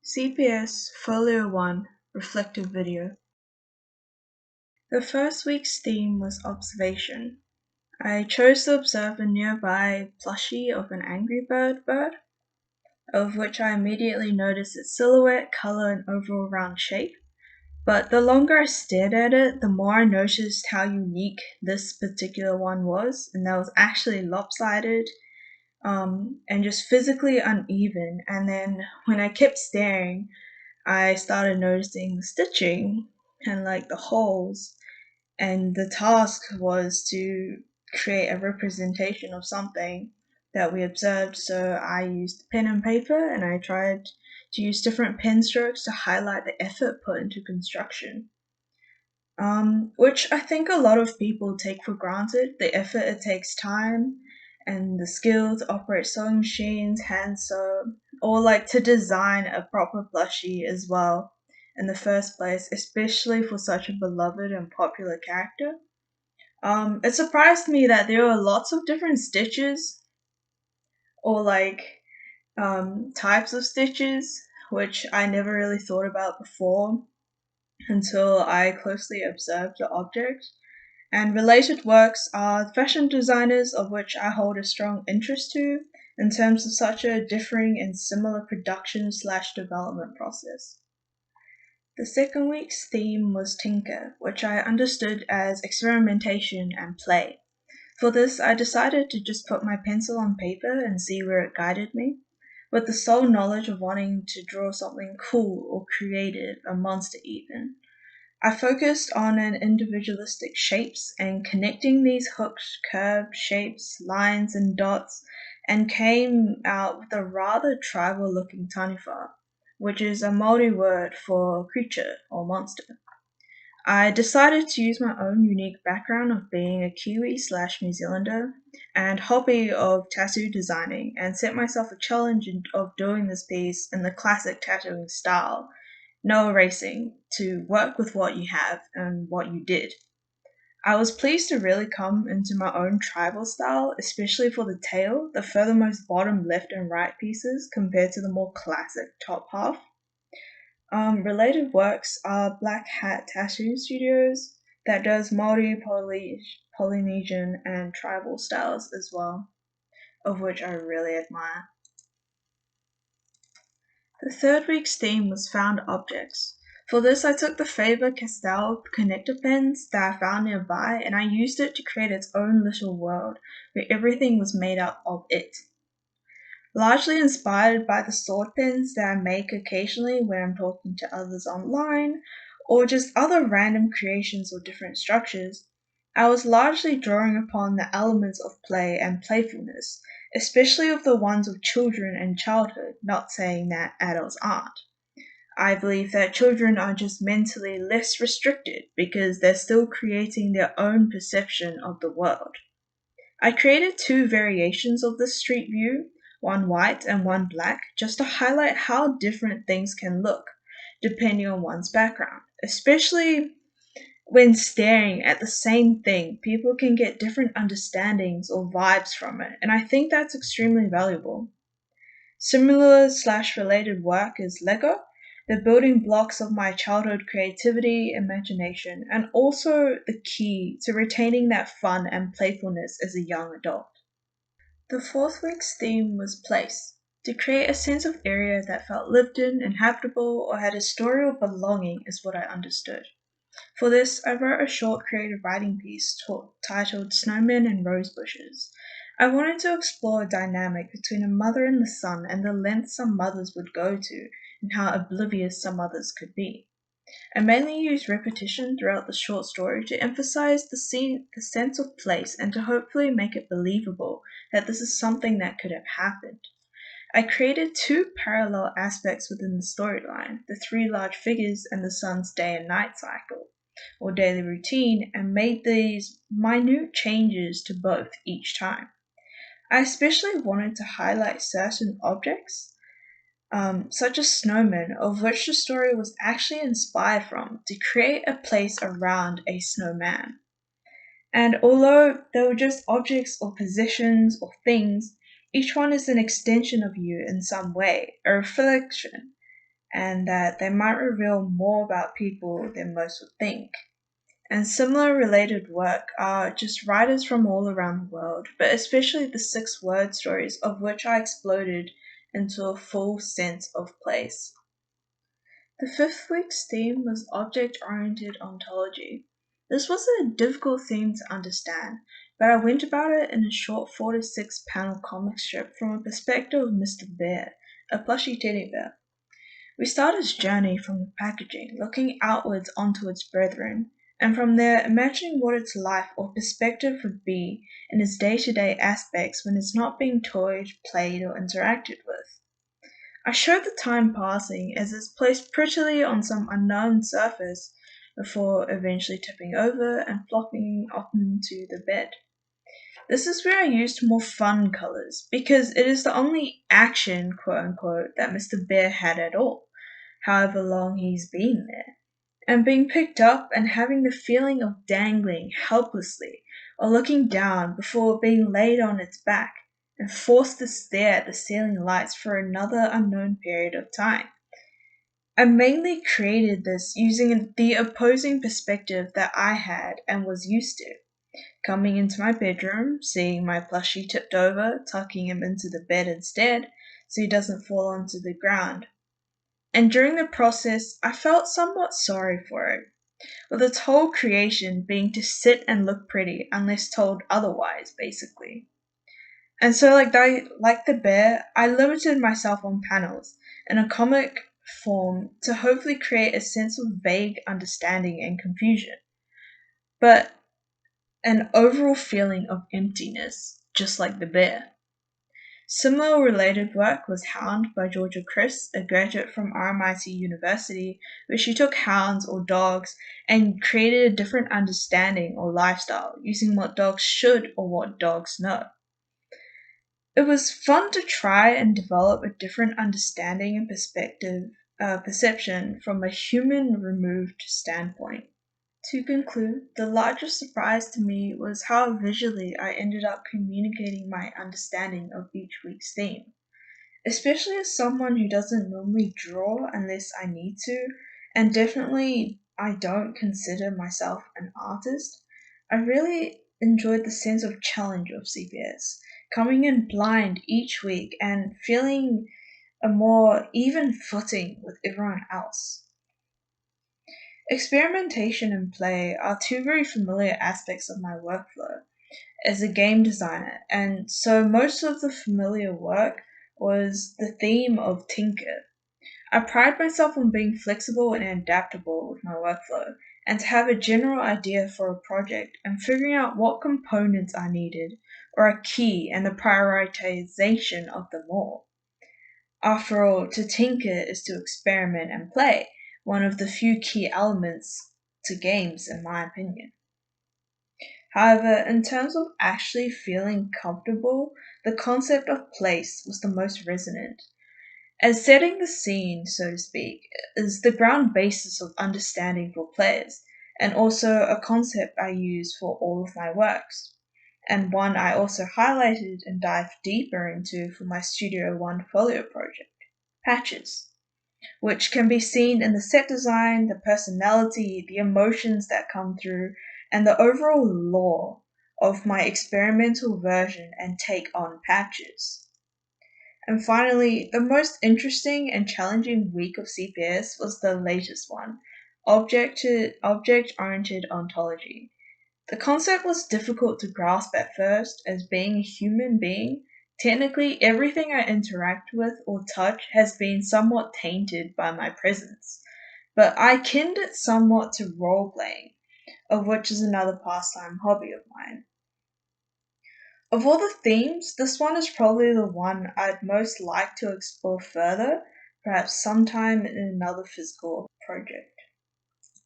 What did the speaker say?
CPS Folio 1 Reflective Video. The first week's theme was observation. I chose to observe a nearby plushie of an angry bird, of which I immediately noticed its silhouette, color, and overall round shape. But the longer I stared at it, the more I noticed how unique this particular one was, and that was actually lopsided, and just physically uneven. And then when I kept staring, I started noticing the stitching and like the holes, and the task was to create a representation of something that we observed. So I used pen and paper and I tried to use different pen strokes to highlight the effort put into construction. Which I think a lot of people take for granted, the effort it takes time and the skill to operate sewing machines, hand sew, or like to design a proper plushie as well in the first place, especially for such a beloved and popular character. It surprised me that there were lots of different stitches or types of stitches, which I never really thought about before until I closely observed the object. And related works are fashion designers, of which I hold a strong interest to in terms of such a differing and similar production/development process. The second week's theme was Tinker, which I understood as experimentation and play. For this, I decided to just put my pencil on paper and see where it guided me, with the sole knowledge of wanting to draw something cool or creative, a monster even. I focused on an individualistic shapes and connecting these hooked, curved shapes, lines, and dots, and came out with a rather tribal looking taniwha, which is a Māori word for creature or monster. I decided to use my own unique background of being a Kiwi/New Zealander and hobby of tattoo designing and set myself a challenge of doing this piece in the classic tattooing style, no erasing, to work with what you have and what you did. I was pleased to really come into my own tribal style, especially for the tail, the furthermost bottom left and right pieces compared to the more classic top half. Related works are Black Hat Tattoo Studios that does Māori, Polynesian, and tribal styles as well, of which I really admire. The third week's theme was found objects. For this, I took the Faber-Castell connector pens that I found nearby and I used it to create its own little world where everything was made up of it. Largely inspired by the sword pens that I make occasionally when I'm talking to others online, or just other random creations or different structures, I was largely drawing upon the elements of play and playfulness, especially of the ones of children and childhood, not saying that adults aren't. I believe that children are just mentally less restricted because they're still creating their own perception of the world. I created two variations of this street view, one white and one black, just to highlight how different things can look depending on one's background, especially when staring at the same thing, people can get different understandings or vibes from it, and I think that's extremely valuable. Similar/related work is Lego, the building blocks of my childhood creativity, imagination, and also the key to retaining that fun and playfulness as a young adult. The fourth week's theme was place, to create a sense of area that felt lived in, inhabitable, or had a story of belonging is what I understood. For this, I wrote a short creative writing piece titled Snowmen and Rose Bushes. I wanted to explore a dynamic between a mother and the son and the lengths some mothers would go to and how oblivious some others could be. I mainly used repetition throughout the short story to emphasize the sense of place and to hopefully make it believable that this is something that could have happened. I created two parallel aspects within the storyline, the three large figures and the sun's day and night cycle, or daily routine, and made these minute changes to both each time. I especially wanted to highlight certain objects, such as snowmen, of which the story was actually inspired from, to create a place around a snowman. And although they were just objects or positions or things, each one is an extension of you in some way, a reflection. and that they might reveal more about people than most would think. And similar related work are just writers from all around the world, but especially the 6 word stories of which I exploded into a full sense of place. The 5th week's theme was object-oriented ontology. This was a difficult theme to understand, but I went about it in a short 4 to 6 panel comic strip from a perspective of Mr. Bear, a plushy teddy bear. We start his journey from the packaging, looking outwards onto its brethren, and from there imagining what its life or perspective would be in its day-to-day aspects when it's not being toyed, played, or interacted with. I show the time passing as it's placed prettily on some unknown surface before eventually tipping over and flopping onto the bed. This is where I used more fun colours, because it is the only action, quote unquote, that Mr. Bear had at all, however long he's been there. And being picked up and having the feeling of dangling helplessly or looking down before being laid on its back and forced to stare at the ceiling lights for another unknown period of time. I mainly created this using the opposing perspective that I had and was used to. Coming into my bedroom, seeing my plushie tipped over, tucking him into the bed instead so he doesn't fall onto the ground. And during the process, I felt somewhat sorry for it, with its whole creation being to sit and look pretty unless told otherwise, basically. And so, like the bear, I limited myself on panels in a comic form to hopefully create a sense of vague understanding and confusion, but an overall feeling of emptiness, just like the bear. Similar related work was Hound by Georgia Chris, a graduate from RMIT University, where she took hounds or dogs and created a different understanding or lifestyle using what dogs should or what dogs know. It was fun to try and develop a different understanding and perception from a human removed standpoint. To conclude, the largest surprise to me was how visually I ended up communicating my understanding of each week's theme. Especially as someone who doesn't normally draw unless I need to, and definitely I don't consider myself an artist, I really enjoyed the sense of challenge of CPS, coming in blind each week and feeling a more even footing with everyone else. Experimentation and play are 2 very familiar aspects of my workflow as a game designer, and so most of the familiar work was the theme of Tinker. I pride myself on being flexible and adaptable with my workflow, and to have a general idea for a project and figuring out what components are needed or are key and the prioritization of them all. After all, to tinker is to experiment and play, one of the few key elements to games, in my opinion. However, in terms of actually feeling comfortable, the concept of place was the most resonant, as setting the scene, so to speak, is the ground basis of understanding for players, and also a concept I use for all of my works, and one I also highlighted and dived deeper into for my Studio One Folio project, patches, which can be seen in the set design, the personality, the emotions that come through, and the overall lore of my experimental version and take on patches. And finally, the most interesting and challenging week of CPS was the latest one, object-oriented ontology. The concept was difficult to grasp at first, as being a human being, technically everything I interact with or touch has been somewhat tainted by my presence. But I kinned it somewhat to role playing, of which is another pastime hobby of mine. Of all the themes, this one is probably the one I'd most like to explore further, perhaps sometime in another physical project.